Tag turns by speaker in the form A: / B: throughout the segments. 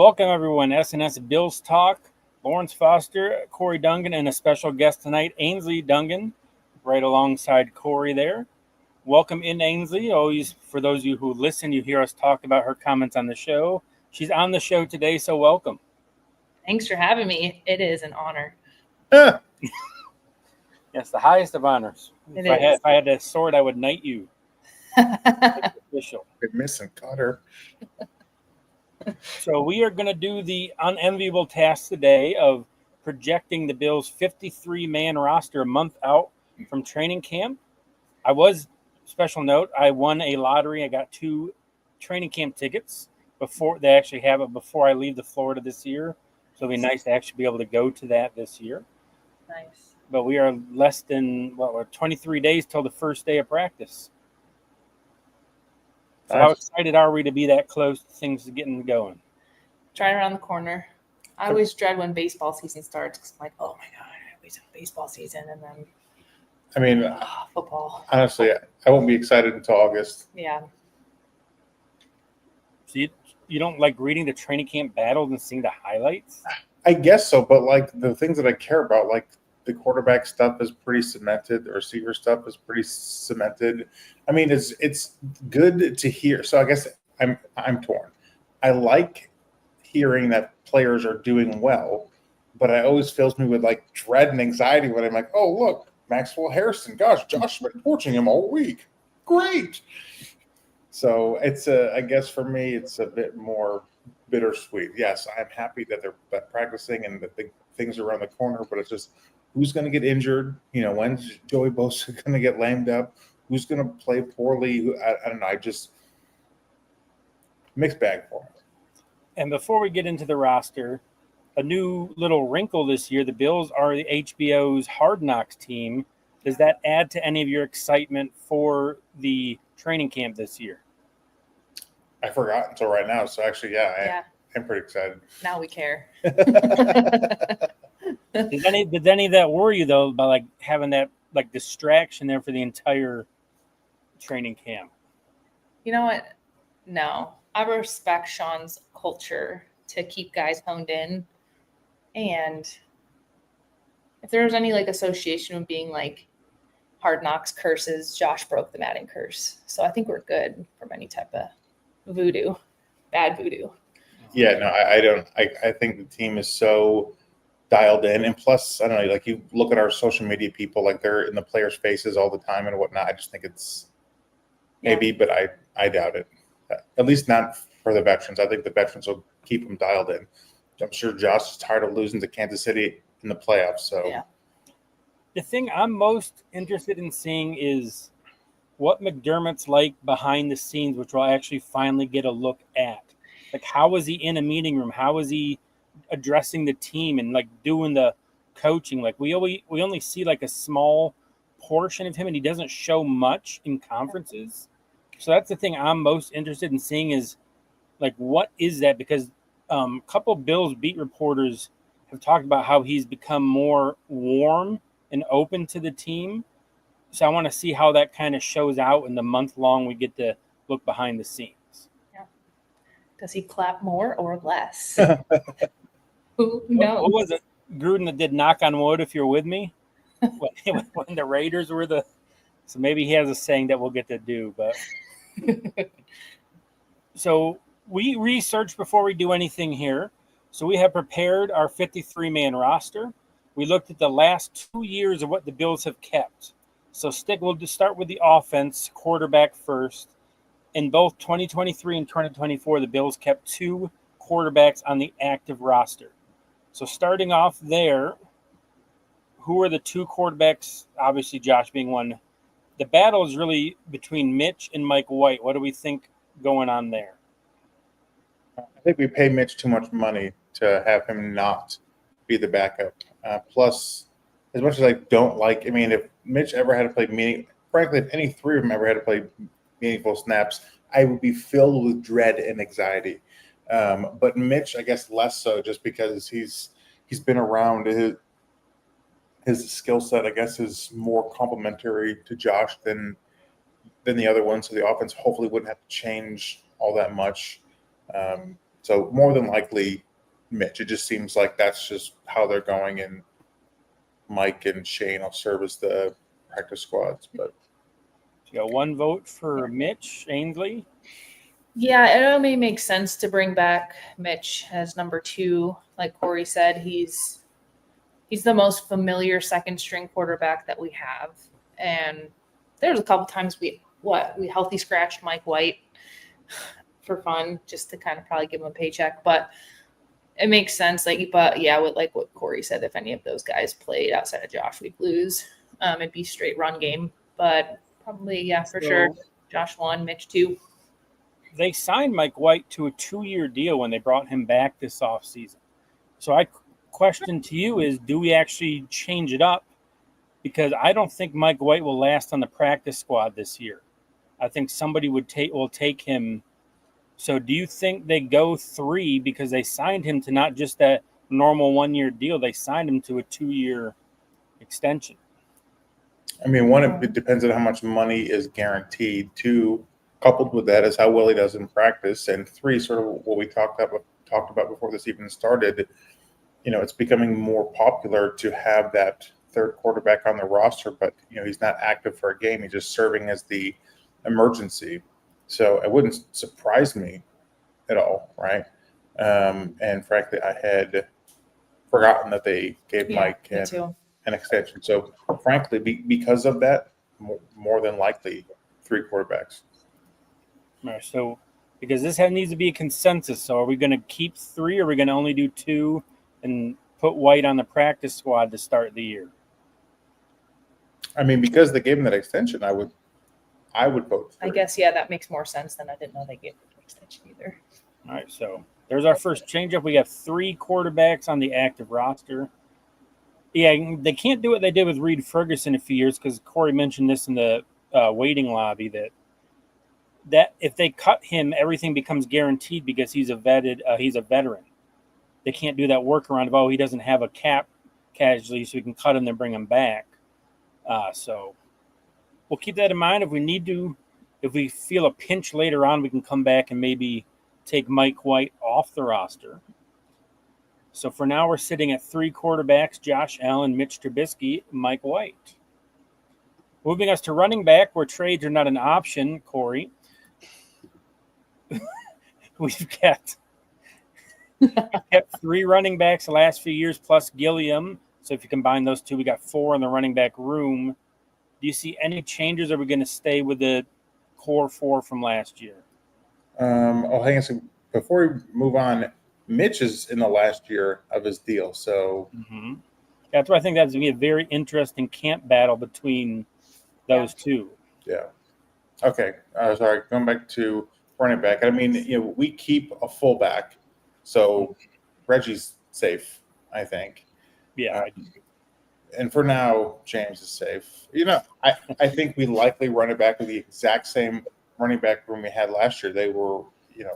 A: Welcome, everyone. SSBills Talk. Lawrence Foster, Cory Dungan, and a special guest tonight, Ainsley Dungan, right alongside Cory there. Welcome in, Ainsley. Always, for those of you who listen, you hear us talk about her comments on the show. She's on the show today, so welcome.
B: Thanks for having me. It is an honor.
A: Yes, the highest of honors. If I had a sword, I would knight you. It's official.
C: Been missing, caught her.
A: So we are going to do the unenviable task today of projecting the Bills' 53-man roster a month out from training camp. Special note, I won a lottery. I got 2 training camp tickets before they actually have it before I leave to Florida this year. So it'll be nice to actually be able to go to that this year.
B: Nice.
A: But we are less than, we're 23 days till the first day of practice. So how excited are we to be that close to things getting going?
B: Right around the corner. I always dread when baseball season starts because I'm like, oh my God, we have baseball season. And then football.
C: Honestly, I won't be excited until August.
B: Yeah.
A: So you don't like reading the training camp battles and seeing the highlights?
C: I guess so, but like the things that I care about, like the quarterback stuff is pretty cemented. The receiver stuff is pretty cemented. I mean, it's good to hear. So I guess I'm torn. I like hearing that players are doing well, but it always fills me with like dread and anxiety when I'm like, oh, look, Maxwell Harrison. Gosh, Josh has been torching him all week. Great. So it's I guess for me, it's a bit more bittersweet. Yes, I'm happy that they're practicing and that things are around the corner, but it's just who's going to get injured? When's Joey Bosa going to get lamed up? Who's going to play poorly? I don't know. I just mixed bag for me.
A: And before we get into the roster, a new little wrinkle this year, the Bills are the HBO's Hard Knocks team. Does that add to any of your excitement for the training camp this year?
C: I forgot until right now. So actually, I'm pretty excited.
B: Now we care.
A: Did any of that worry you, though, about like having that like distraction there for the entire training camp?
B: You know what? No. I respect Sean's culture to keep guys honed in. And if there was any like association with being like Hard Knocks curses, Josh broke the Madden curse. So I think we're good from any type of bad voodoo.
C: Yeah, no, I don't. I think the team is so dialed in, and plus, I don't know, like you look at our social media people, like they're in the players' faces all the time and whatnot. I just think it's maybe, but I doubt it. At least not for the veterans. I think the veterans will keep them dialed in. I'm sure Josh is tired of losing to Kansas City in the playoffs. So
A: the thing I'm most interested in seeing is what McDermott's like behind the scenes, which we'll actually finally get a look at. Like, how is he in a meeting room? How is he addressing the team and like doing the coaching? Like we only see like a small portion of him, and he doesn't show much in conferences. So that's the thing I'm most interested in seeing is like, what is that? Because a couple Bills beat reporters have talked about how he's become more warm and open to the team. So I want to see how that kind of shows out in the month long we get to look behind the scenes.
B: Yeah. Does he clap more or less? Who knows?
A: What was it? Gruden that did knock on wood if you're with me? when the Raiders were so maybe he has a saying that we'll get to do, but so we researched before we do anything here. So we have prepared our 53-man roster. We looked at the last 2 years of what the Bills have kept. So we'll just start with the offense, quarterback first. In both 2023 and 2024, the Bills kept 2 quarterbacks on the active roster. So starting off there, who are the 2 quarterbacks? Obviously, Josh being one. The battle is really between Mitch and Mike White. What do we think going on there?
C: I think we pay Mitch too much money to have him not be the backup. Plus, as much as I don't like, if Mitch ever had to play frankly, if any 3 of them ever had to play meaningful snaps, I would be filled with dread and anxiety. But Mitch, I guess less so, just because he's been around. His skill set, I guess, is more complementary to Josh than the other one. So the offense hopefully wouldn't have to change all that much. So more than likely, Mitch. It just seems like that's just how they're going, and Mike and Shane will serve as the practice squads. But
A: You got one vote for Mitch Ainsley.
B: Yeah, it only makes sense to bring back Mitch as number 2. Like Cory said, he's the most familiar second string quarterback that we have. And there's a couple times we healthy scratched Mike White for fun, just to kind of probably give him a paycheck. But it makes sense. But yeah, with like what Cory said, if any of those guys played outside of Josh, we'd lose. It'd be straight run game. But probably, yeah, for sure. Josh 1, Mitch 2.
A: They signed Mike White to a 2-year deal when they brought him back this offseason. So I question to you is, do we actually change it up? Because I don't think Mike White will last on the practice squad this year. I think somebody will take him. So do you think they go 3 because they signed him to not just that normal 1-year deal? They signed him to a 2-year extension.
C: I mean, one, it depends on how much money is guaranteed. 2, coupled with that is how well he does in practice. And 3, sort of what we talked about before this even started. It's becoming more popular to have that third quarterback on the roster, but he's not active for a game. He's just serving as the emergency. So it wouldn't surprise me at all, right? And frankly, I had forgotten that they gave Mike an extension. So frankly, because of that, more than likely 3 quarterbacks.
A: All right, so because this needs to be a consensus, so are we going to keep 3 or are we going to only do 2 and put White on the practice squad to start the year?
C: I mean, because they gave him that extension, I would vote 3.
B: I guess, yeah, that makes more sense than I didn't know they gave him an extension either.
A: All right, so there's our first changeup. We have 3 quarterbacks on the active roster. Yeah, they can't do what they did with Reed Ferguson a few years because Cory mentioned this in the waiting lobby that if they cut him, everything becomes guaranteed because he's a veteran. They can't do that workaround of, he doesn't have a cap casualty, so we can cut him and bring him back. So we'll keep that in mind. If we feel a pinch later on, we can come back and maybe take Mike White off the roster. So for now, we're sitting at 3 quarterbacks: Josh Allen, Mitch Trubisky, Mike White. Moving us to running back, where trades are not an option, Cory. We've kept 3 running backs the last few years plus Gilliam. So if you combine those 2, we got 4 in the running back room. Do you see any changes, or are we going to stay with the core 4 from last year?
C: Hang on a second. Before we move on, Mitch is in the last year of his deal. So
A: that's why I think that's going to be a very interesting camp battle between those 2.
C: Yeah. Okay. Sorry. Going back to running back. I mean, we keep a fullback. So Reggie's safe, I think.
A: Yeah.
C: And for now, James is safe. I think we likely run it back with the exact same running back room we had last year. They were,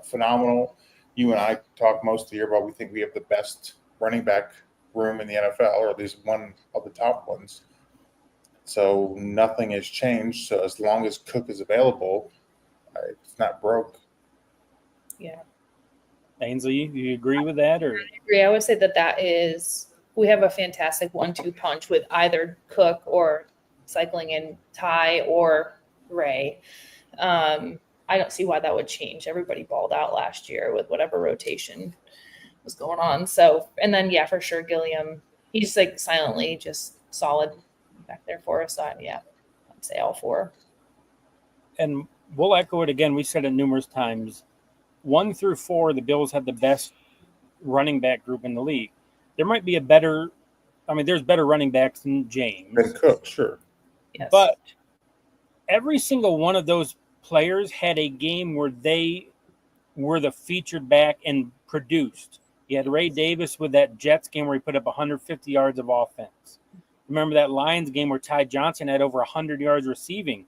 C: phenomenal. You and I talked most of the year about we think we have the best running back room in the NFL, or at least one of the top ones. So nothing has changed. So as long as Cook is available, it's not broke.
B: Yeah.
A: Ainsley, do you agree with that? Or
B: I agree. I would say that is, we have a fantastic 1-2 punch with either Cook or cycling in Ty or Ray. I don't see why that would change. Everybody balled out last year with whatever rotation was going on. So, and then, yeah, for sure, Gilliam, he's like silently just solid back there for us. So, yeah, I'd say all 4.
A: And we'll echo it again. We said it numerous times. 1 through 4, the Bills had the best running back group in the league. There might be there's better running backs than James.
C: Than Cook, sure.
B: Yes.
A: But every single one of those players had a game where they were the featured back and produced. You had Ray Davis with that Jets game where he put up 150 yards of offense. Remember that Lions game where Ty Johnson had over 100 yards receiving,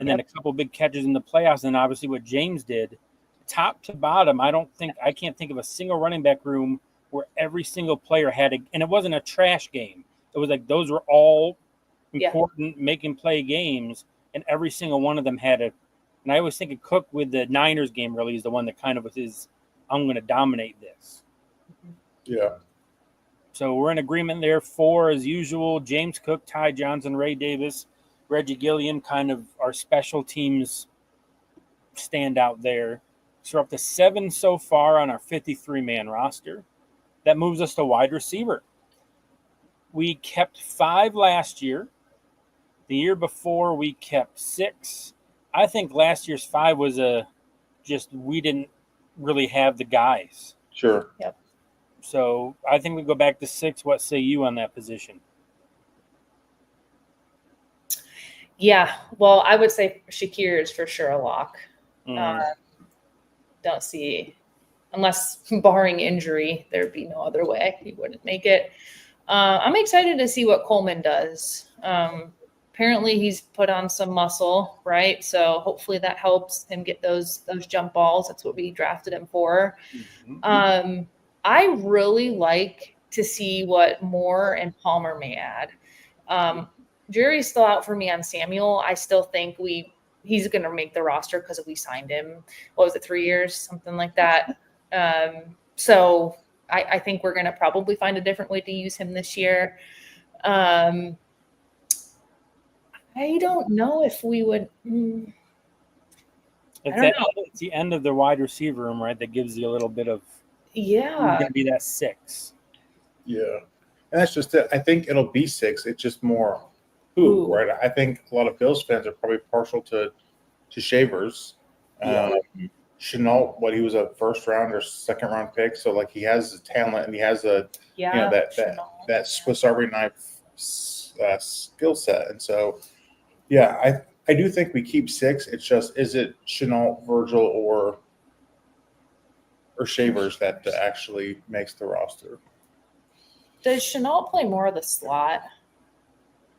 A: and then a couple big catches in the playoffs, and obviously what James did. Top to bottom, I can't think of a single running back room where every single player had and it wasn't a trash game. It was like those were all important making play games, and every single one of them had and I always think of Cook with the Niners game really is the one that kind of was his I'm going to dominate this.
C: Yeah.
A: So we're in agreement there. 4, as usual, James Cook, Ty Johnson, Ray Davis, Reggie Gilliam, kind of our special teams stand out there. So we're up to 7 so far on our 53-man roster. That moves us to wide receiver. We kept 5 last year. The year before, we kept 6. I think last year's 5 was we didn't really have the guys.
C: Sure.
B: Yep.
A: So I think we go back to 6. What say you on that position?
B: Yeah. Well, I would say Shakir is for sure a lock.
A: Mm.
B: Don't see, unless barring injury, there'd be no other way he wouldn't make it. I'm excited to see what Coleman does. Apparently he's put on some muscle, right? So hopefully that helps him get those jump balls. That's what we drafted him for.
A: Mm-hmm.
B: I really like to see what Moore and Palmer may add. Jury's still out for me on Samuel. I still think he's going to make the roster because we signed him. What was it, 3 years, something like that? So I think we're going to probably find a different way to use him this year. I don't know if we would.
A: It's the end of the wide receiver room, right? That gives you a little bit of
B: Yeah.
A: going to be that 6.
C: Yeah. And that's just it. I think it'll be 6. It's just more who, right? I think a lot of Bills fans are probably partial to Shavers. Chenault, he was a first round or second round pick. So like he has the talent and he has that Swiss Army knife skill set. And so, yeah, I do think we keep 6. It's just, is it Chenault, Virgil, or Shavers that actually makes the roster?
B: Does Chenault play more of the slot?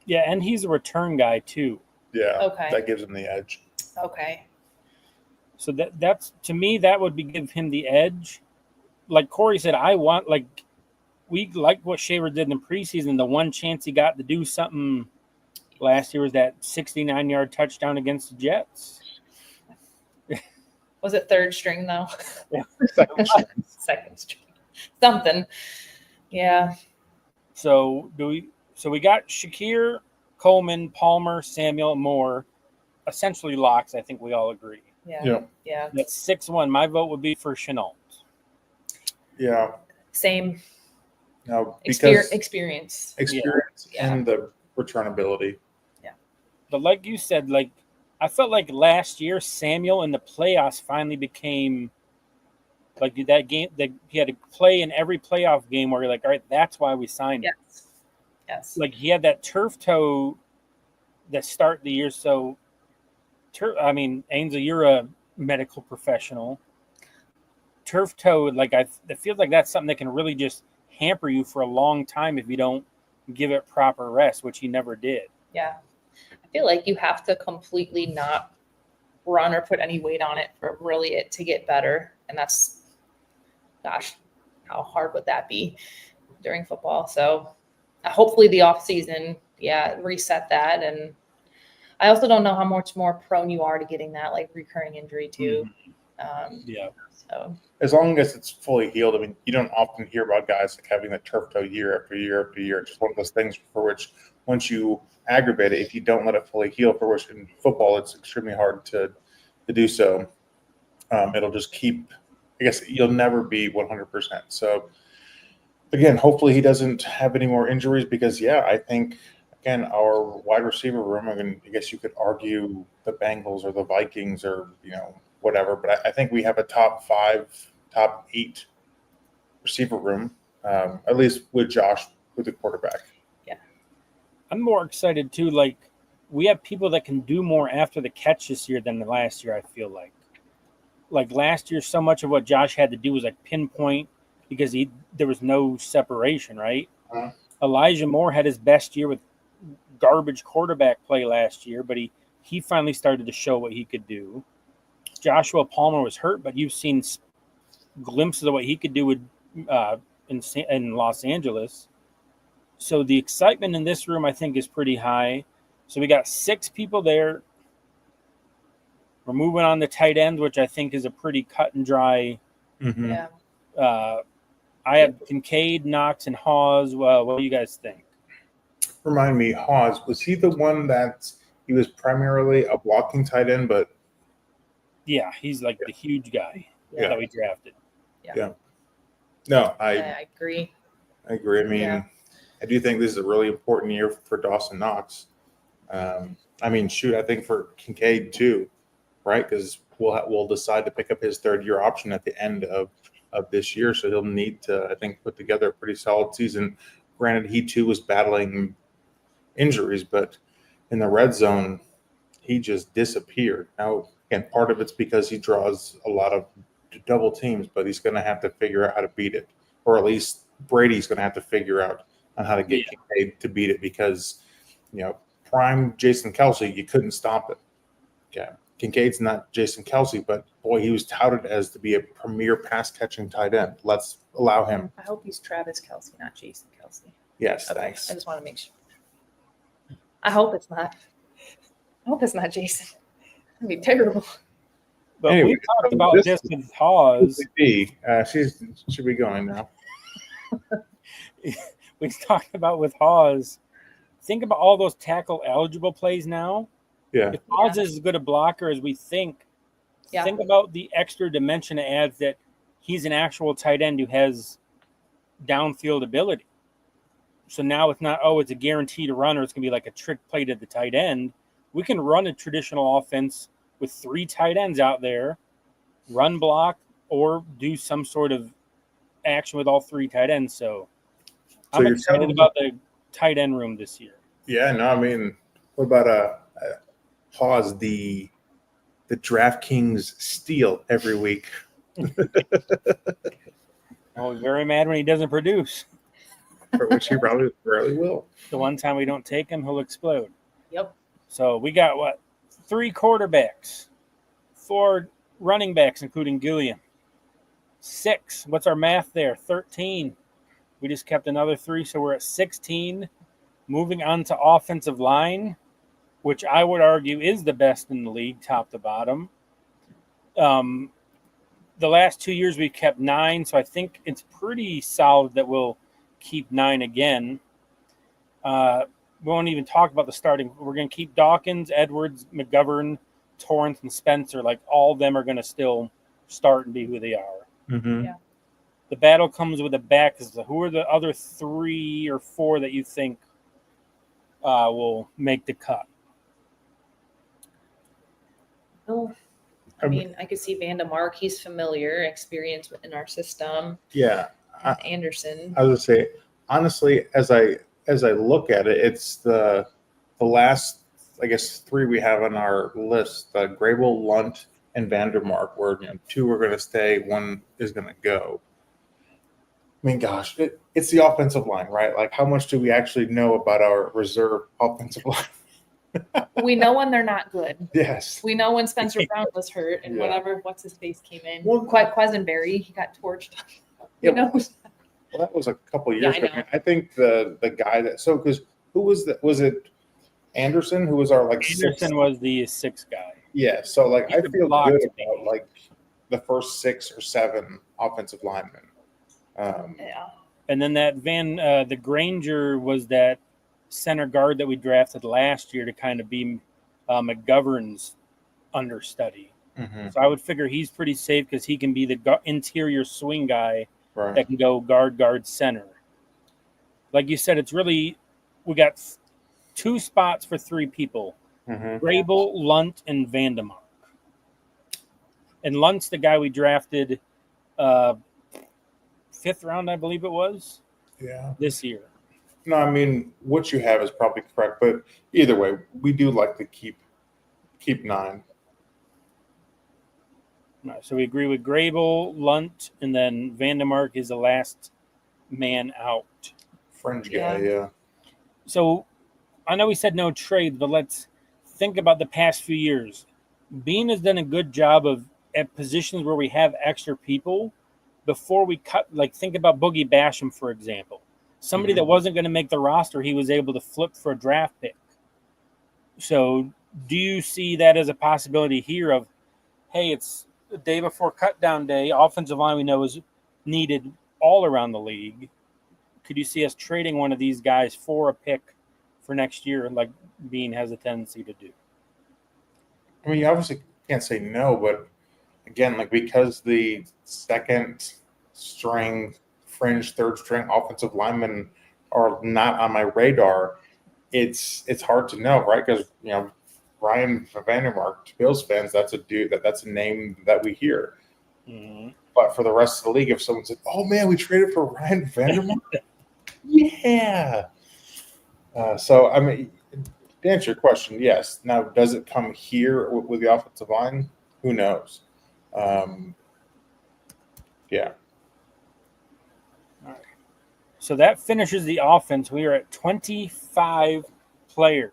A: Yeah, and he's a return guy too.
C: Yeah.
B: Okay.
C: That gives him the edge.
B: Okay.
A: So that's to me that would give him the edge. Like Cory said, we like what Shaver did in the preseason. The one chance he got to do something last year was that 69-yard touchdown against the Jets.
B: Was it third string though?
A: Yeah.
B: Second string. Something. Yeah.
A: So we got Shakir, Coleman, Palmer, Samuel, Moore, essentially locks. I think we all agree.
B: Yeah.
A: That's 6-1. My vote would be for Chenault.
C: Yeah.
B: Same.
C: No, because
B: experience
C: and the returnability.
B: Yeah.
A: But like you said, I felt like last year Samuel in the playoffs finally became like that game that he had to play in every playoff game where you're like, all right, that's why we signed him.
B: Yes.
A: Like he had that turf toe that start the year. So, Ainsley, you're a medical professional. Turf toe, it feels like that's something that can really just hamper you for a long time if you don't give it proper rest, which he never did.
B: Yeah. I feel like you have to completely not run or put any weight on it for really it to get better. And that's, gosh, how hard would that be during football? So hopefully the off season, reset that. And I also don't know how much more prone you are to getting that recurring injury too. So
C: as long as it's fully healed, you don't often hear about guys having a turf toe year after year after year. It's just one of those things for which once you aggravate it, if you don't let it fully heal, for which in football it's extremely hard to do so, it'll just keep. I guess you'll never be 100%. So again, hopefully he doesn't have any more injuries because I think again our wide receiver room. I guess you could argue the Bengals or the Vikings or whatever, but I think we have a top 5, top 8 receiver room, at least with Josh, with the quarterback.
B: Yeah.
A: I'm more excited too. We have people that can do more after the catch this year than the last year, I feel like. Last year, so much of what Josh had to do was pinpoint because there was no separation, right?
C: Uh-huh.
A: Elijah Moore had his best year with garbage quarterback play last year, but he finally started to show what he could do. Joshua Palmer was hurt, but you've seen glimpses of what he could do in Los Angeles. So the excitement in this room, I think, is pretty high. So we got 6 people there. We're moving on to tight end, which I think is a pretty cut and dry
C: Mhm.
B: Yeah.
A: I have Kincaid, Knox, and Hawes. Well, what do you guys think?
C: Remind me, Hawes, was he the one that he was primarily a blocking tight end, but
A: Yeah, he's like the huge guy
B: Yeah.
A: that we drafted.
C: no,
B: I
C: I
B: agree.
C: agree. I mean,
B: Yeah.
C: I do think this is a really important year for Dawson Knox. I mean, shoot, I think for Kincaid too, right? Because we'll decide to pick up his third-year option at the end of this year, so he'll need to, I think, put together a pretty solid season. Granted, he too was battling injuries, but in the red zone, he just disappeared. Now, again, part of it's because he draws a lot of double teams, but he's going to have to figure out how to beat it, or at least Brady's going to have to figure out on how to get Kincaid to beat it because, prime Jason Kelsey, you couldn't stop it. Yeah, Kincaid's not Jason Kelsey, but boy, he was touted as to be a premier pass catching tight end. Let's allow him.
B: I hope he's Travis Kelsey, not Jason Kelsey.
C: Yes,
B: Okay.
C: thanks.
B: I just want to make sure. I hope it's not. I hope it's not Jason. That'd be terrible.
A: But
C: Anyway,
A: we talked
C: so
A: about this with Hawes.
C: She should be going now.
A: We talked about with Hawes. Think about all those tackle eligible plays now.
C: Yeah.
A: If Hawes is as good a blocker as we think, think about the extra dimension it adds that he's an actual tight end who has downfield ability. So now it's not, it's a guaranteed run or it's going to be like a trick play to the tight end. We can run a traditional offense with 3 tight ends out there, run block, or do some sort of action with all 3 tight ends. So I'm excited about the tight end room this year.
C: Yeah, no, I mean, what about Hawes, the DraftKings steal every week?
A: Oh, very mad when he doesn't produce.
C: For which he probably rarely will.
A: The one time we don't take him, he'll explode.
B: Yep.
A: So we got 3 quarterbacks, 4 running backs, including Gilliam. 6. What's our math there? 13. We just kept another 3, so we're at 16. Moving on to offensive line, which I would argue is the best in the league, top to bottom. The last 2 years we've kept 9, so I think it's pretty solid that we'll keep 9 again. We won't even talk about the starting. We're going to keep Dawkins, Edwards, McGovern, Torrance, and Spencer. Like all of them are going to still start and be who they are.
C: Mm-hmm.
B: Yeah.
A: The battle comes with the back. Who are the other 3 or 4 that you think will make the cut?
B: Well, I mean, I could see Vandemark. He's familiar, experience in our system.
C: Yeah.
B: Anderson.
C: I would say, honestly, as I look at it, it's the last, I guess, 3 we have on our list: Grable, Lunt, and Vandermark. Where 2 are going to stay, 1 is going to go. I mean, gosh, it's the offensive line, right? Like, how much do we actually know about our reserve offensive line?
B: We know when they're not good.
C: Yes.
B: We know when Spencer Brown was hurt and what's his face came in.
C: Well,
B: Quisenberry, he got torched.
C: Yeah.
B: Who knows?
C: Well, that was a couple of years
B: Yeah, I
C: ago.
B: know.
C: I think the guy because who was that? Was it Anderson who was our
A: Anderson
C: 6th?
A: was the 6th guy.
C: Yeah. So
A: He
C: I
A: could
C: feel
A: block
C: good
A: to
C: about
A: me.
C: the first 6 or 7 offensive linemen.
B: Yeah.
A: And then the Granger was that center guard that we drafted last year to kind of be McGovern's understudy.
C: Mm-hmm.
A: So I would figure he's pretty safe because he can be the interior swing guy
C: Right.
A: that can go guard, center. Like you said, it's really, we got 2 spots for 3 people.
C: Mm-hmm.
A: Grable, Lunt, and Vandemark. And Lunt's the guy we drafted 5th round, I believe it was,
C: Yeah.
A: this year.
C: No, I mean, what you have is probably correct, but either way, we do like to keep 9.
A: All right, so we agree with Grable, Lunt, and then Vandemark is the last man out.
C: Fringe guy, yeah.
A: So I know we said no trades, but let's think about the past few years. Bean has done a good job of at positions where we have extra people before we cut. Like think about Boogie Basham, for example. Somebody that wasn't going to make the roster, he was able to flip for a draft pick. So do you see that as a possibility here of, hey, it's the day before cut down day. Offensive line we know is needed all around the league. Could you see us trading one of these guys for a pick for next year, like Bean has a tendency to do?
C: I mean, you obviously can't say no, but again, like because the second string, fringe, third string offensive linemen are not on my radar, it's hard to know, right? Because Ryan Vandermark, to Bills fans, that's a name that we hear.
A: Mm-hmm.
C: But for the rest of the league, if someone said, "Oh man, we traded for Ryan Vandermark," yeah. So I mean, to answer your question, yes. Now, does it come here with the offensive line? Who knows? Yeah.
A: All right. So that finishes the offense. We are at 25 players.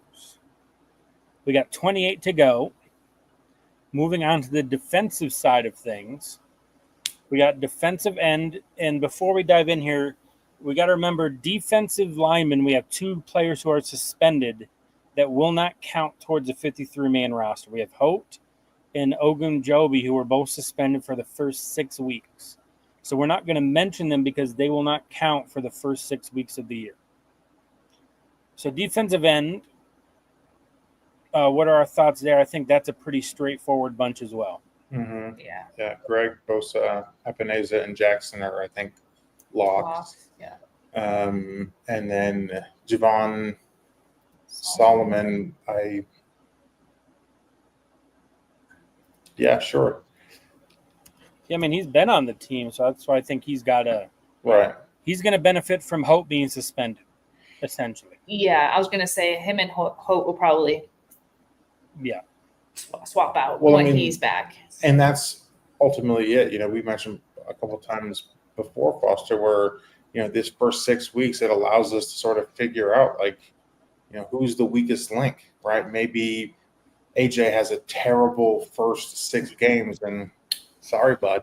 A: We got 28 to go. Moving on to the defensive side of things, we got defensive end. And before we dive in here, we got to remember defensive linemen. We have 2 players who are suspended that will not count towards the 53-man roster. We have Holt and Ogunjobi, who were both suspended for the first 6 weeks. So we're not going to mention them because they will not count for the first 6 weeks of the year. So defensive end, what are our thoughts there? I think that's a pretty straightforward bunch as well.
C: Mm-hmm.
B: Yeah.
C: Greg, Bosa, Epineza, and Jackson are, I think, locked.
B: Yeah.
C: And then Javon Solomon, sure.
A: Yeah, I mean, he's been on the team, so that's why I think he's got to.
C: Right.
A: He's going to benefit from Hope being suspended, essentially.
B: Yeah, I was going to say him and Hope will probably swap out when he's back.
C: And that's ultimately it. We mentioned a couple of times before, Foster, where, this first 6 weeks, it allows us to sort of figure out, who's the weakest link, right? Maybe AJ has a terrible first 6 games, and sorry, bud.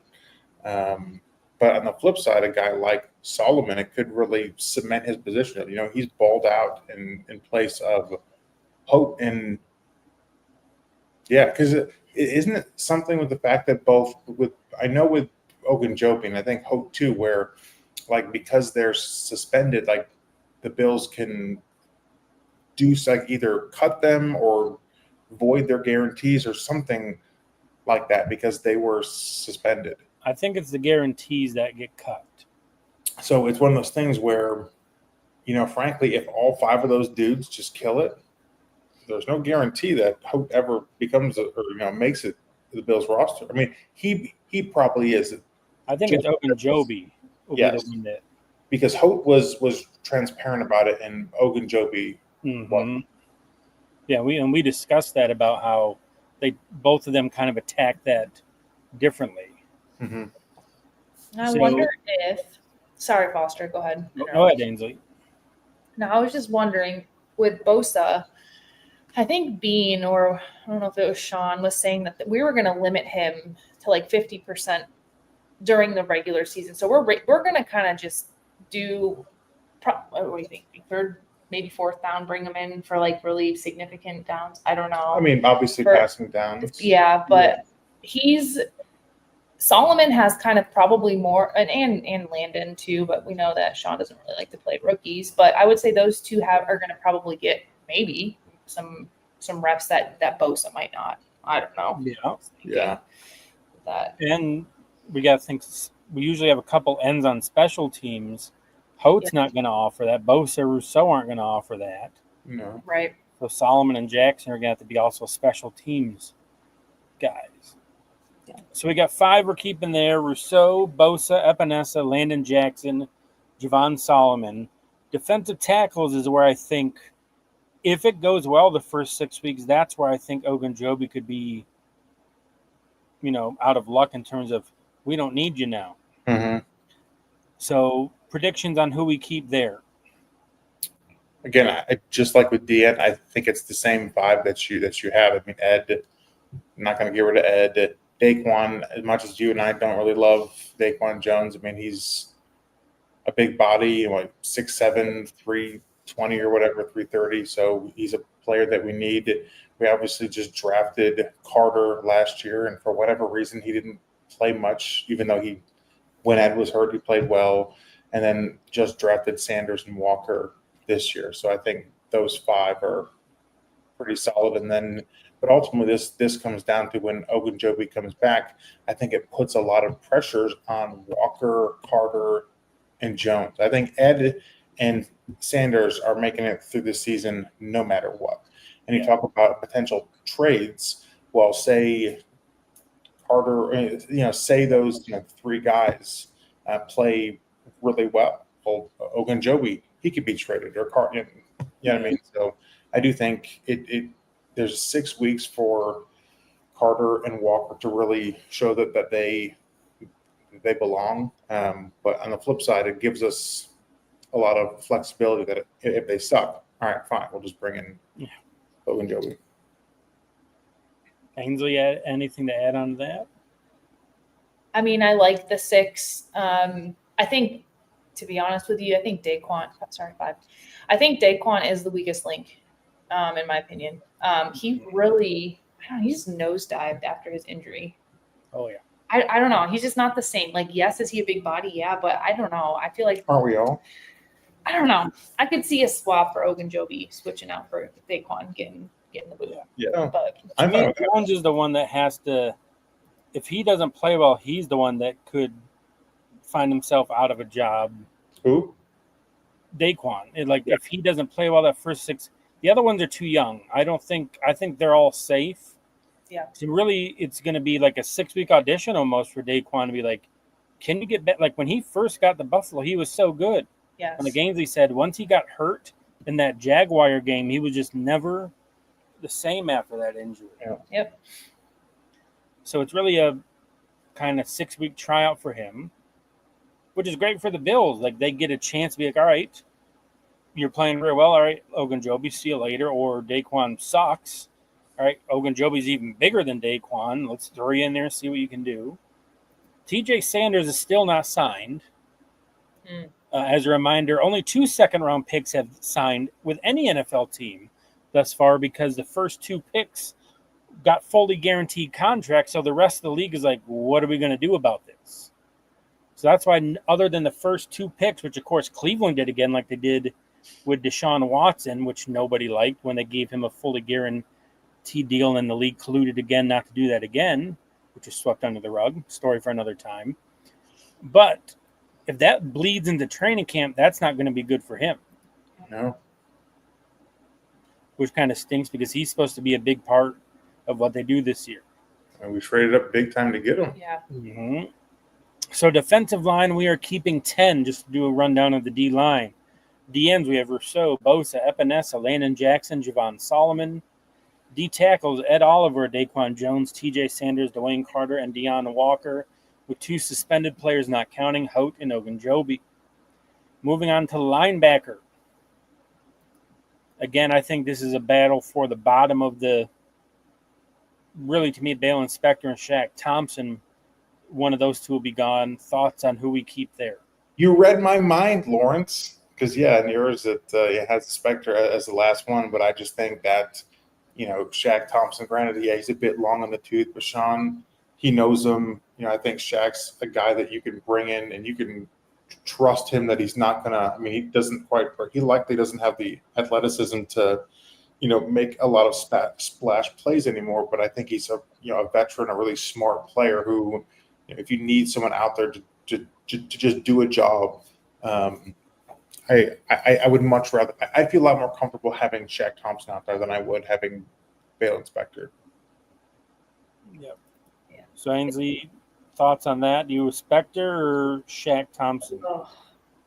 C: But on the flip side, a guy like Solomon, it could really cement his position. He's balled out in place of Hope. And because isn't it something with the fact that both with Ogunjobi and I think Hope too, where because they're suspended, the Bills can do either cut them or void their guarantees or something like that because they were suspended.
A: I think it's the guarantees that get cut.
C: So it's one of those things where, frankly, if all 5 of those dudes just kill it, there's no guarantee that Hope ever becomes makes it to the Bills roster. I mean, he probably is.
A: I think it's Ogunjobi.
C: Yes, because Hope was transparent about it, and Ogunjobi.
A: Mm-hmm. Yeah, we discussed that about how both of them kind of attack that differently.
C: Mm-hmm.
B: I wonder if. Sorry, Foster. Go ahead.
A: Go ahead, Ainsley.
B: No, I was just wondering with Bosa. I think Bean, or I don't know if it was Sean, was saying that we were going to limit him to 50% during the regular season. So we're going to kind of just do. What do you think? 3rd, maybe 4th down, bring him in for really significant downs. I don't know.
C: I mean, obviously passing down.
B: Yeah, but Solomon has kind of probably more, and Landon too, but we know that Sean doesn't really like to play rookies. But I would say those 2 are going to probably get maybe some reps that Bosa might not. I don't know.
C: Yeah.
A: And we got to think. We usually have a couple ends on special teams. Hote's not going to offer that. Bosa, Rousseau aren't going to offer that.
C: No.
B: Right.
A: So Solomon and Jackson are going to have to be also special teams guys.
B: Yeah.
A: So we got 5 we're keeping there: Rousseau, Bosa, Epinesa, Landon Jackson, Javon Solomon. Defensive tackles is where I think, if it goes well the first 6 weeks, that's where I think Ogunjobi could be, out of luck in terms of we don't need you now.
C: Mm-hmm.
A: So predictions on who we keep there.
C: Again, I just like with DN, I think it's the same vibe that you have. I mean, Ed, I'm not going to get rid of Ed. Daquan, as much as you and I don't really love Daquan Jones, I mean, he's a big body, 6'7", 320 or whatever, 330. So he's a player that we need. We obviously just drafted Carter last year, and for whatever reason, he didn't play much, even though when Ed was hurt, he played well, and then just drafted Sanders and Walker this year. So I think those 5 are pretty solid. And then, but ultimately, this comes down to when Ogunjobi comes back. I think it puts a lot of pressures on Walker, Carter, and Jones. I think Ed and Sanders are making it through the season no matter what. And you talk about potential trades. Well, say Carter, say those 3 guys play really well. Well, Ogunjobi, he could be traded, or Carter. You know what I mean? So I do think there's 6 weeks for Carter and Walker to really show that they belong. But on the flip side, it gives us a lot of flexibility that if they suck, all right, fine, we'll just bring in Ogunjobi.
B: Ainsley,
A: anything to add on to that?
B: I mean, I like the 6. I think, to be honest with you, I think Daquan. Sorry, 5. I think Daquan is the weakest link, in my opinion. He really, he just nosedived after his injury.
A: Oh yeah.
B: I don't know. He's just not the same. Like, yes, is he a big body? Yeah, but I don't know. I feel like,
C: aren't we all?
B: I don't know. I could see a swap for Ogunjobi switching out for Daquan getting the boot.
C: Yeah.
B: But
C: I mean,
A: Jones is the one that has to. If he doesn't play well, he's the one that could find himself out of a job.
C: Who?
A: Daquan. If he doesn't play well that first 6, the other ones are too young. I think they're all safe.
B: Yeah.
A: So really, it's going to be like a 6-week audition almost for Daquan to be like, can you get back? Like when he first got the Buffalo, he was so good.
B: Yes.
A: And like Ainsley said, once he got hurt in that Jaguar game, he was just never the same after that injury.
C: Yeah.
B: Yep.
A: So it's really a kind of 6-week tryout for him, which is great for the Bills. Like they get a chance to be like, all right, you're playing very well. All right, Ogunjobi, see you later. Or Daquan sucks. All right, Ogunjobi's even bigger than Daquan. Let's throw you in there and see what you can do. TJ Sanders is still not signed. As a reminder, only 2 second-round picks have signed with any NFL team thus far because the first 2 picks got fully guaranteed contracts. So the rest of the league is like, what are we going to do about this? So that's why, other than the first 2 picks, which of course Cleveland did again, like they did with Deshaun Watson, which nobody liked when they gave him a fully guaranteed deal, and the league colluded again not to do that again, which is swept under the rug. Story for another time. But if that bleeds into training camp, that's not going to be good for him.
C: No.
A: Which kind of stinks because he's supposed to be a big part of what they do this year.
C: And we traded up big time to get him.
B: Yeah.
A: Mm-hmm. So defensive line, we are keeping 10, just to do a rundown of the D-line. DNs, we have Rousseau, Bosa, Epinesa, Landon Jackson, Javon Solomon. D tackles, Ed Oliver, Daquan Jones, TJ Sanders, Dwayne Carter, and Deon Walker, with 2 suspended players not counting, Hote and Ogunjobi. Moving on to linebacker. Again, I think this is a battle for the bottom of the, really to me, Bale Inspector and Shaq Thompson. One of those 2 will be gone. Thoughts on who we keep there?
C: You read my mind, Lawrence. Because, in yours, it has Spectre as the last one. But I just think that, Shaq Thompson, granted, he's a bit long on the tooth. But Sean, he knows him. I think Shaq's a guy that you can bring in and you can trust him that he's not going to – he doesn't quite – he likely doesn't have the athleticism to, make a lot of splash plays anymore. But I think he's a veteran, a really smart player who, if you need someone out there to just do a job – I would much rather. I feel a lot more comfortable having Shaq Thompson out there than I would having Bale Inspector.
A: Yep. Yeah. So Ainsley, thoughts on that? Do you Spector or Shaq Thompson?
B: Oh,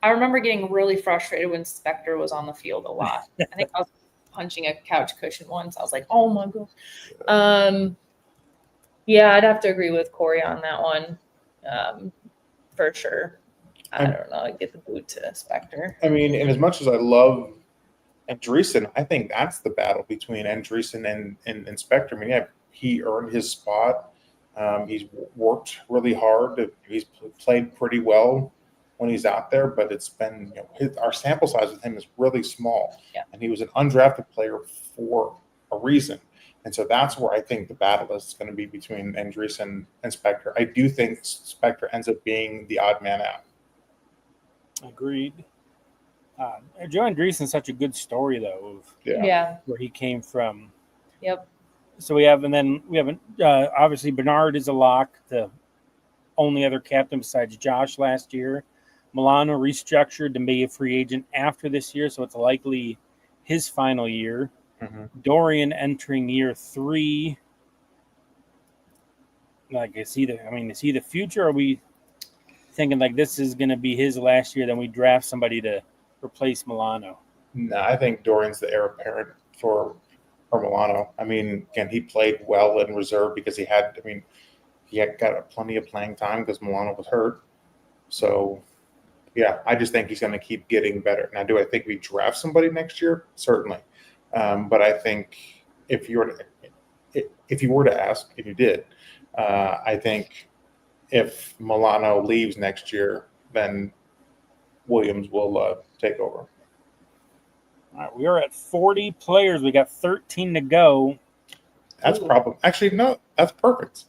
B: I remember getting really frustrated when Spector was on the field a lot. I think I was punching a couch cushion once. I was like, oh my god. Yeah, I'd have to agree with Cory on that one, for sure. I don't know. I'd get the boot to Spector.
C: And as much as I love Andreessen, I think that's the battle between Andreessen and Spector. He earned his spot. He's worked really hard. He's played pretty well when he's out there, but it's been our sample size with him is really small.
B: Yeah.
C: And he was an undrafted player for a reason. And so that's where I think the battle is going to be between Andreessen and Spector. I do think Spector ends up being the odd man out.
A: Agreed. Joe Andreessen's such a good story, though, of
B: Yeah.
A: where he came from.
B: Yep.
A: So we have obviously Bernard is a lock, the only other captain besides Josh last year. Milano restructured to be a free agent after this year, so it's likely his final year.
C: Mm-hmm.
A: Dorian entering year 3. Like, is he the future? Or are we thinking like this is going to be his last year? Then we draft somebody to replace Milano.
C: No, I think Dorian's the heir apparent for Milano. I mean, again, he played well in reserve because he had got plenty of playing time because Milano was hurt. So, yeah, I just think he's going to keep getting better. Now, do I think we draft somebody next year? Certainly. But I think if you were to ask, if you did, I think if Milano leaves next year, then Williams will take over.
A: All right, we are at 40 players. We got 13 to go.
C: That's actually no, that's perfect.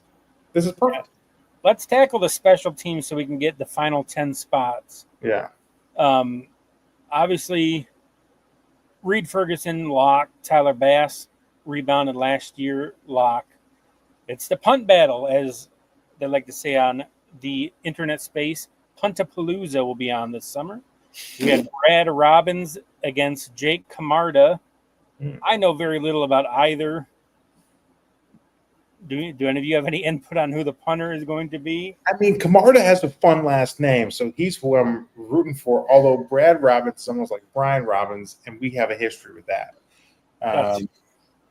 C: This is perfect.
A: Let's tackle the special teams so we can get the final 10 spots.
C: Yeah.
A: Obviously, Reed Ferguson, lock. Tyler Bass rebounded last year, lock. It's the punt battle, as they like to say on the internet space. Puntapalooza will be on this summer. We had Brad Robbins against Jake Camarda. I know very little about either. Do any of you have any input on who the punter is going to be?
C: I mean, Camarda has a fun last name, so he's who I'm rooting for. Although Brad Robbins is almost like Brian Robbins, and we have a history with that.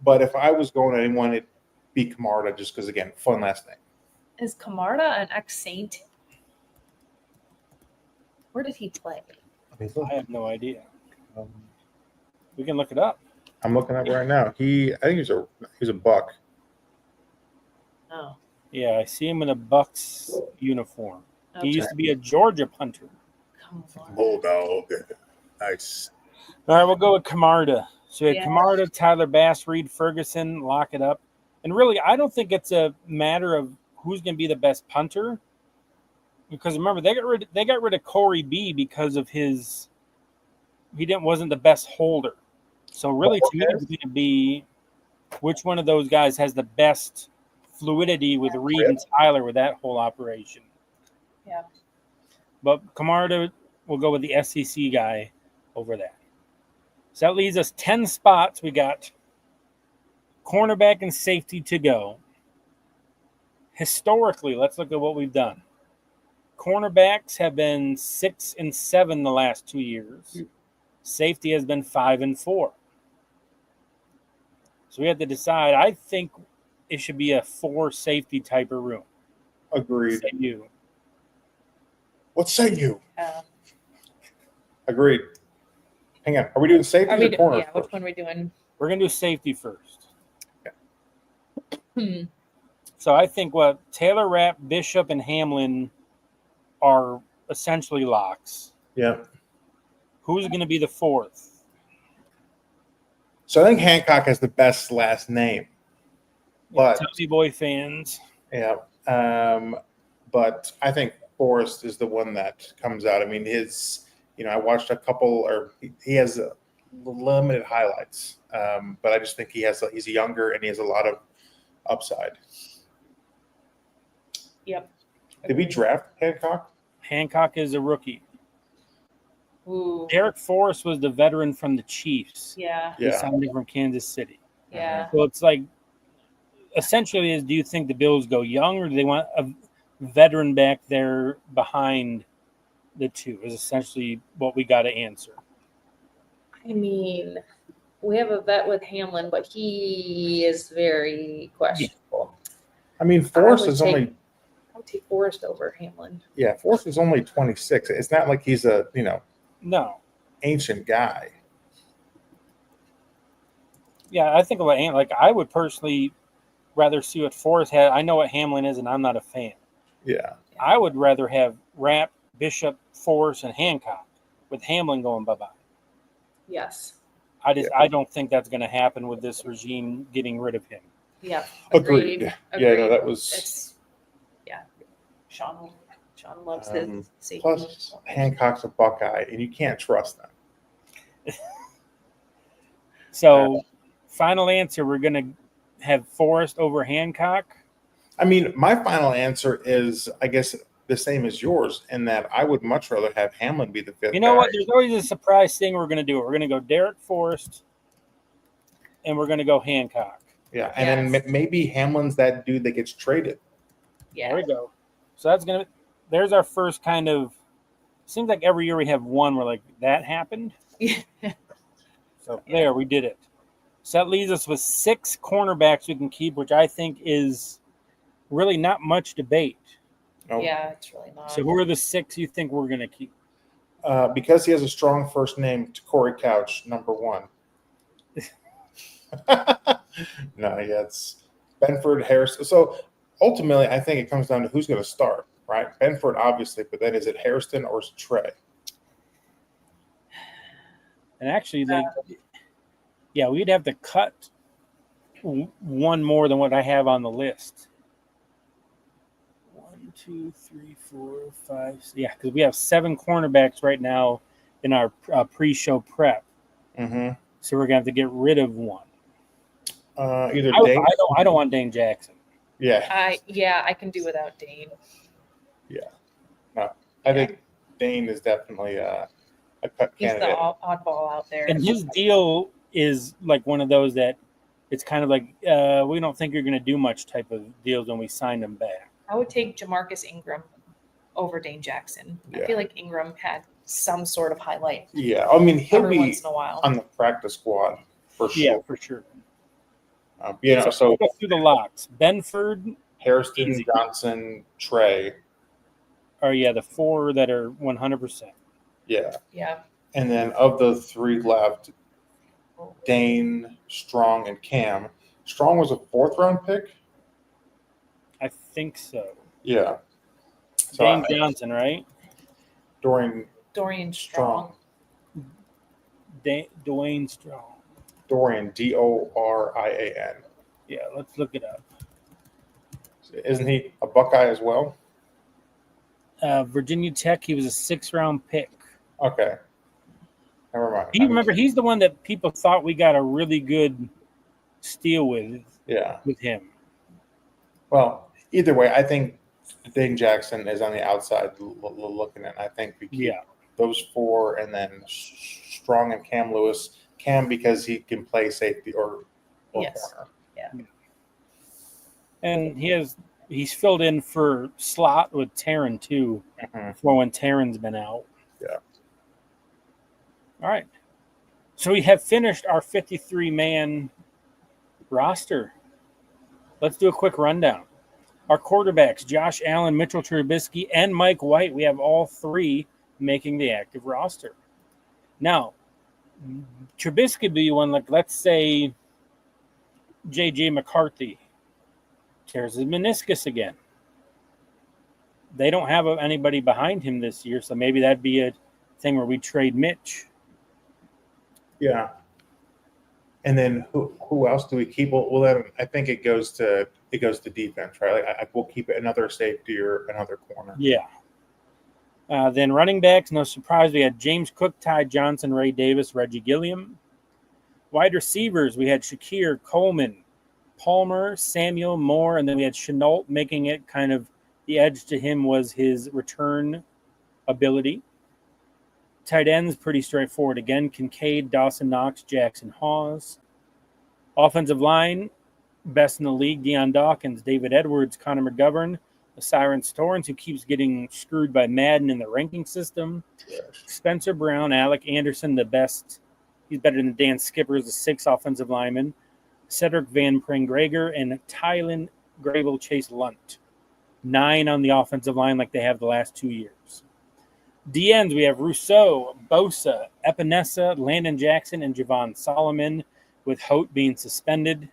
C: But if I was going to anyone, it'd be Camarda, just because, again, fun last name.
B: Is Camarda an ex-Saint? Where did he play?
A: I have no idea. We can look it up.
C: I'm looking up right now. I think he's a Buck.
B: Oh.
A: Yeah, I see him in a Bucks uniform.
B: Okay.
A: He used to be a Georgia punter.
B: Come on.
C: Bulldog. Nice.
A: All right, we'll go with Camarda. So we had
B: Yeah.
A: Camarda, Tyler Bass, Reed Ferguson, lock it up. And really, I don't think it's a matter of who's going to be the best punter. Because remember, they got rid of Corey B because of wasn't the best holder. So really, to me, it's going to be which one of those guys has the best fluidity with Reed and Tyler with that whole operation.
B: Yeah.
A: But Camarda will go with the SEC guy over that. So that leaves us 10 spots. We got cornerback and safety to go. Historically, let's look at what we've done. Cornerbacks have been 6 and 7 the last 2 years. Safety has been 5 and 4. So we have to decide. I think it should be a 4 safety type of room.
C: Agreed.
A: Say you.
C: What say you? Agreed. Hang on. Are we doing safety or corner?
B: Yeah, which one are we doing?
A: We're going to do safety first.
B: Hmm.
A: So I think Taylor Rapp, Bishop, and Hamlin are essentially locks.
C: Yeah.
A: Who's going to be the 4th?
C: So I think Hancock has the best last name. But
A: Tubby Boy fans.
C: Yeah. But I think Forrest is the one that comes out. I mean, I watched a couple, or he has limited highlights. But I just think he's younger and he has a lot of upside.
B: Yep.
C: Did we draft Hancock?
A: Hancock is a rookie.
B: Ooh.
A: Derek Forrest was the veteran from the Chiefs.
B: Yeah.
A: He signed from Kansas City.
B: Yeah.
A: So it's like, essentially, do you think the Bills go young, or do they want a veteran back there behind the two? Is essentially what we got to answer.
B: I mean, we have a vet with Hamlin, but he is very questionable.
C: I mean, Forrest is only.
B: I would take Forrest over Hamlin.
C: Yeah, Forrest is only 26. It's not like he's a
A: No.
C: ancient guy.
A: Yeah, I think I would personally rather see what Forrest had. I know what Hamlin is, and I'm not a fan.
C: Yeah.
A: I would rather have Rapp, Bishop, Forrest, and Hancock, with Hamlin going bye-bye.
B: Yes.
A: I don't think that's going to happen with this regime getting rid of him.
B: Yeah.
C: Agreed. Yeah, no, that was.
B: It's, yeah. Sean loves his safety.
C: Plus, Hancock's a Buckeye, and you can't trust them.
A: So, final answer, we're going to have Forrest over Hancock.
C: I mean, my final answer is, I guess, the same as yours, in that I would much rather have Hamlin be the fifth.
A: You know
C: guy.
A: what? There's always a surprise thing we're going to do. We're going to go Derek Forrest, and we're going to go Hancock.
C: Yeah, and then maybe Hamlin's that dude that gets traded.
B: Yeah.
A: There we go. So that's going to – there's our first kind of – seems like every year we have one where, like, that happened.
B: Yeah.
A: So there, we did it. So that leaves us with 6 cornerbacks we can keep, which I think is really not much debate.
C: Nope.
B: Yeah, it's really not.
A: So who are the 6 you think we're going to keep?
C: Because he has a strong first name, Corey Couch, number 1. No, yeah, it's Benford, Harris. So ultimately, I think it comes down to who's going to start, right? Benford, obviously, but then is it Hairston or is it Trey?
A: And actually, we'd have to cut one more than what I have on the list. 1, 2, 3, 4, 5. Yeah, because we have 7 cornerbacks right now in our pre-show prep.
C: Mm-hmm.
A: So we're gonna have to get rid of one.
C: Either
A: Dane. I don't want Dane Jackson.
C: Yeah.
B: I can do without Dane.
C: Yeah. No, I think Dane is definitely a cut
B: He's
C: candidate.
B: the oddball out there.
A: And his deal is like one of those that it's kind of like we don't think you're going to do much type of deals when we sign him back.
B: I would take Jamarcus Ingram over Dane Jackson.
C: Yeah.
B: I feel like Ingram had some sort of highlight.
C: Yeah, I mean he'll
B: every
C: be
B: once in a while
C: on the practice squad for sure.
A: Yeah, for sure.
C: So
A: we'll go through the locks. Benford,
C: Hairston,
A: easy.
C: Johnson, Trey.
A: The 4 that are 100%.
C: Yeah.
B: Yeah.
C: And then of the 3 left, Dane, Strong, and Cam. Strong was a 4th round pick?
A: I think so.
C: Yeah. So
A: Dane Johnson, right?
B: Dorian Strong.
A: Dwayne Strong.
C: Dorian, Dorian.
A: Yeah, let's look it up.
C: Isn't he a Buckeye as well?
A: Virginia Tech, he was a 6th round pick.
C: Okay. Never mind.
A: He's the one that people thought we got a really good steal with him.
C: Well, either way, I think Dane Jackson is on the outside looking in. I think we keep those 4 and then Strong and Cam Lewis. Cam because he can play safety or corner.
B: Yeah.
A: And he's filled in for slot with Taryn too, for when Taryn's been out.
C: Yeah.
A: All right. So we have finished our 53-man roster. Let's do a quick rundown. Our quarterbacks, Josh Allen, Mitchell Trubisky, and Mike White. We have all 3 making the active roster. Now, Trubisky would be one, like, let's say J.J. McCarthy tears his meniscus again. They don't have anybody behind him this year, so maybe that'd be a thing where we trade Mitch.
C: Yeah. And then who else do we keep? Well, I think it goes to defense, right? Like we'll keep another safety or another corner.
A: Yeah. Then running backs, no surprise, we had James Cook, Ty Johnson, Ray Davis, Reggie Gilliam. Wide receivers, we had Shakir, Coleman, Palmer, Samuel, Moore, and then we had Chenault, making it kind of the edge to him was his return ability. Tight ends, pretty straightforward. Again, Kincaid, Dawson Knox, Jackson Hawes. Offensive line, best in the league, Deion Dawkins, David Edwards, Connor McGovern, Siren Storms, who keeps getting screwed by Madden in the ranking system.
C: Yes.
A: Spencer Brown, Alec Anderson, the best. He's better than Dan Skipper, the 6th offensive lineman. Cedric Van Prengrager and Tylen Grable Chase Lunt. 9 on the offensive line like they have the last 2 years. DNs, we have Rousseau, Bosa, Epinesa, Landon Jackson, and Javon Solomon, with Hote being suspended.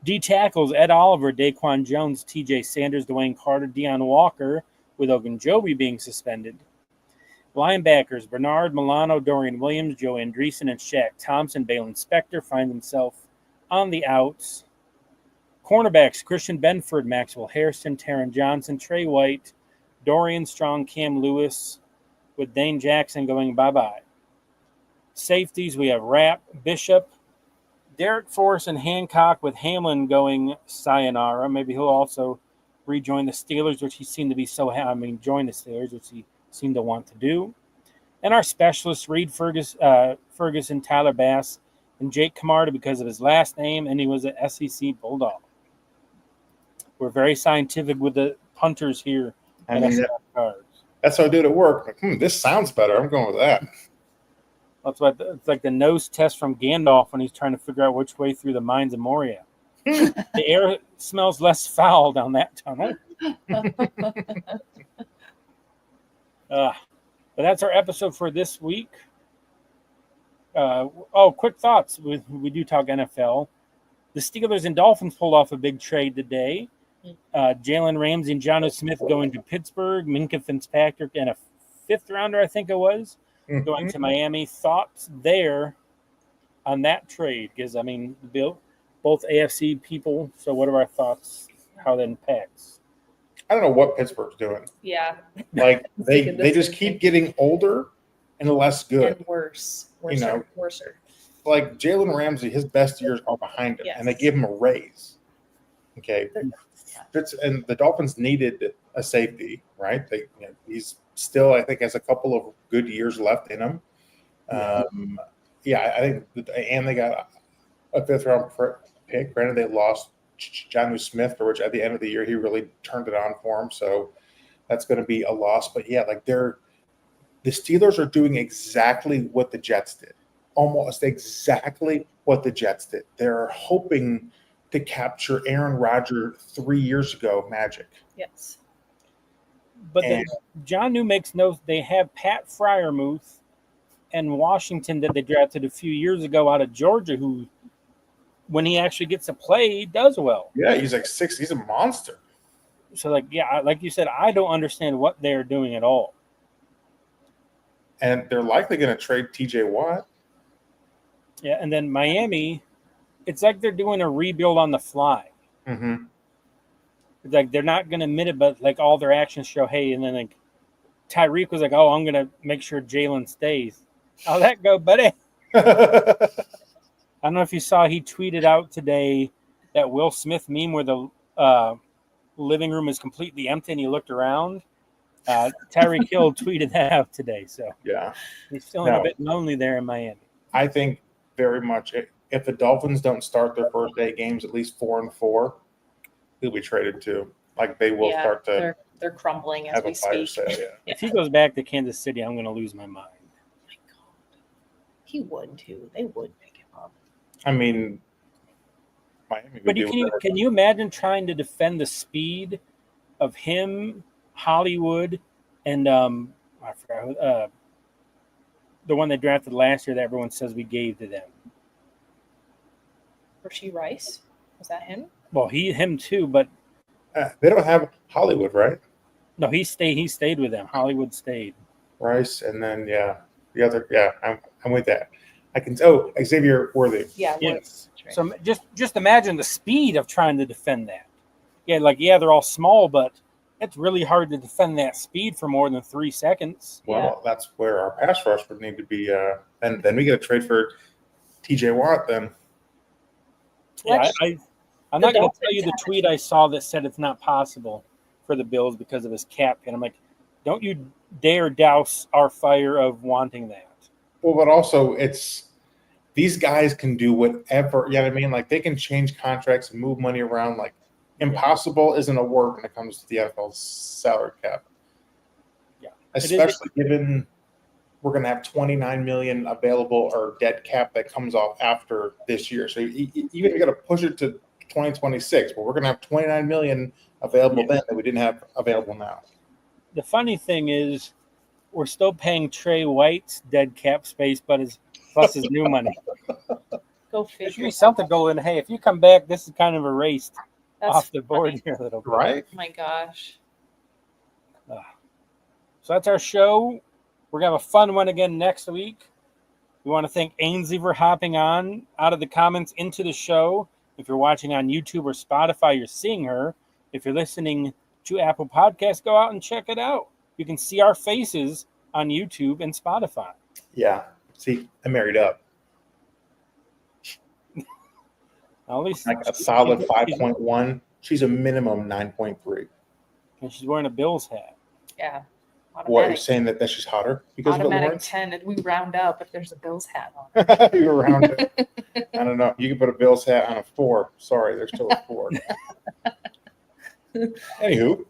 A: D tackles, Ed Oliver, Daquan Jones, TJ Sanders, Dwayne Carter, Deion Walker, with Ogunjobi being suspended. Linebackers, Bernard Milano, Dorian Williams, Joe Andreessen, and Shaq Thompson. Balin Spector find himself on the outs. Cornerbacks, Christian Benford, Maxwell Harrison, Taron Johnson, Trey White, Dorian Strong, Cam Lewis, with Dane Jackson going bye-bye. Safeties, we have Rapp, Bishop, Derek Force, and Hancock, with Hamlin going sayonara. Maybe he'll also rejoin the Steelers, which he seemed to be join the Steelers, which he seemed to want to do. And our specialists, Reed Ferguson, Tyler Bass, and Jake Camarda because of his last name, and he was an SEC Bulldog. We're very scientific with the punters here.
C: I mean, that's what I do at work. Like, this sounds better. I'm going with that.
A: That's what it's like the nose test from Gandalf when he's trying to figure out which way through the mines of Moria. The air smells less foul down that tunnel. But that's our episode for this week. Quick thoughts. We do talk NFL. The Steelers and Dolphins pulled off a big trade today. Jalen Ramsey and Jonnu Smith going to Pittsburgh. Minka Fitzpatrick and a 5th rounder, I think it was, going to Miami. Thoughts there on that trade? Because, both AFC people. So what are our thoughts? How that impacts?
C: I don't know what Pittsburgh's doing.
B: Yeah.
C: Like they just keep getting older and less good.
B: And worse. Worser.
C: Like Jalen Ramsey, his best years are behind him, and they gave him a raise. Okay. And the Dolphins needed a safety, right? He's still, I think, has a couple of good years left in him. I think, and they got a 5th round pick. Granted, they lost Jonnu Smith, for which at the end of the year he really turned it on for him. So that's going to be a loss. But the Steelers are doing exactly what the Jets did, almost exactly what the Jets did. They're hoping to capture Aaron Rodgers 3 years ago magic.
B: Yes.
A: But then Jonnu makes notes. They have Pat Freiermuth and Washington that they drafted a few years ago out of Georgia, who, when he actually gets to play, he does well.
C: Yeah, he's like 6. He's a monster.
A: So, like you said, I don't understand what they're doing at all.
C: And they're likely going to trade T.J. Watt.
A: Yeah, and then Miami, it's like they're doing a rebuild on the fly.
C: Mm-hmm.
A: It's like they're not going to admit it, but like all their actions show, hey, and then like Tyreek was like, oh, I'm going to make sure Jalen stays. How'd that go, buddy? I don't know if you saw, he tweeted out today that Will Smith meme where the living room is completely empty and he looked around. Tyreek Hill tweeted that out today. So
C: yeah,
A: he's feeling a bit lonely there in Miami.
C: I think very much if the Dolphins don't start their first 8 games at least 4-4, he'll be traded too. Like they will start to.
B: They're crumbling as we speak.
C: Sale,
A: If he goes back to Kansas City, I'm going to lose my mind.
B: Oh my God, he would too. They would pick him up.
C: I mean, Miami.
A: But can you imagine trying to defend the speed of him, Hollywood, and I forgot the one they drafted last year that everyone says we gave to them?
B: Rasheed Rice, was that him?
A: Well, him too, but
C: they don't have Hollywood, right?
A: No, he stayed with them. Hollywood stayed.
C: Rice, and then the other. Yeah, I'm with that. I can. Xavier Worthy.
B: Yeah.
A: Yes. Right. So just imagine the speed of trying to defend that. Yeah, they're all small, but it's really hard to defend that speed for more than 3 seconds.
C: Well, that's where our pass rush would need to be. And then we get a trade for T.J. Watt. Then.
A: Yeah, I'm not going to tell you the tweet I saw that said it's not possible for the Bills because of his cap hit. I'm like, don't you dare douse our fire of wanting that.
C: Well, but also these guys can do whatever. You know what I mean? Like they can change contracts and move money around. Like impossible isn't a word when it comes to the NFL salary cap.
A: Yeah,
C: especially given we're going to have $29 million available or dead cap that comes off after this year. So even if you got to push it to 2026, but we're going to have $29 million available then that we didn't have available now.
A: The funny thing is, we're still paying Trey White's dead cap space, but plus his new money.
B: Go figure.
A: There should be something going. Hey, if you come back, this is kind of erased off the board here a little bit.
C: Right?
B: Oh my gosh.
A: So that's our show. We're going to have a fun one again next week. We want to thank Ainsley for hopping on out of the comments into the show If you're watching on YouTube or Spotify, you're seeing her. If you're listening to Apple Podcasts, go out and check it out. You can see our faces on YouTube and Spotify.
C: Yeah. See, I married up.
A: At least
C: Like a solid 5.1. She's a minimum 9.3.
A: And she's wearing a Bills hat.
B: Yeah.
C: What, you're
B: Automatic,
C: saying that she's hotter because of it,
B: automatic
C: Lawrence?
B: 10, and we round up if there's a Bills hat on.
C: You around it. I don't know. You can put a Bills hat on a 4. Sorry, there's still a 4. Anywho.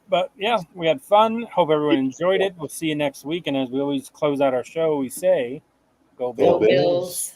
A: But yeah, we had fun. Hope everyone enjoyed it. We'll see you next week. And as we always close out our show, we say, Go Bills.
B: Go Bills.